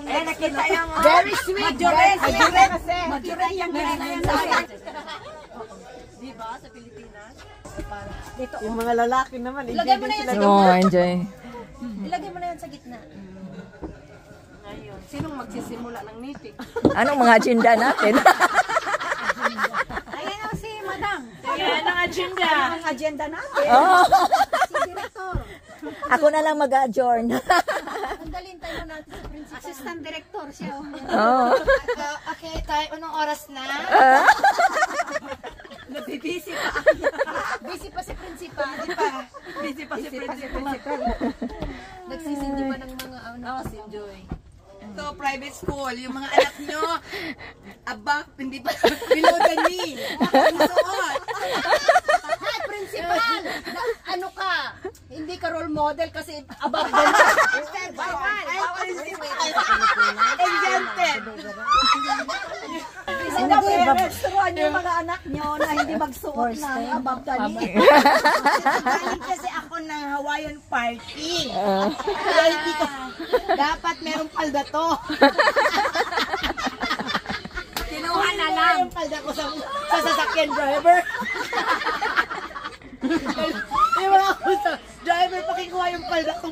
yung nakita yung Very sweet. Maduret yung diba sa Pilipinas? Dito. Yung mga lalaki naman. Ilagay mo na yan sa gitna. Oh, enjoy. Ilagay mo na yan sa gitna. Ngayon, sinong magsisimula ng meeting? Anong mga agenda natin? Ayan ang si Madam. Ayan ang agenda. Ang agenda natin. Oh. Si Director. Ako na lang mag-adjourn. Ang dalhin tayo natin sa principal. Assistant Director siya. Oh. Okay, tayo. Anong oras na? Nabibisi pa. Busy pa si principal. Busy pa si principal. Nagsisindi pa ng mga si Joy. Ito, private school. Yung mga anak nyo, above, hindi pa, below the knee. Ang suot. Hi, principal! Ano ka? Hindi ka role model kasi above the Exempted. Hindi, restoran yung mga anak nyo na hindi magsuot ng above the knee. Galing kasi ako ng Hawaiian party. Kaya hindi ko, dapat merong palda to. Kinuha na lang. Yung palda ko sa sasakyan driver. Yung mga driver, pakikuha yung palda ko.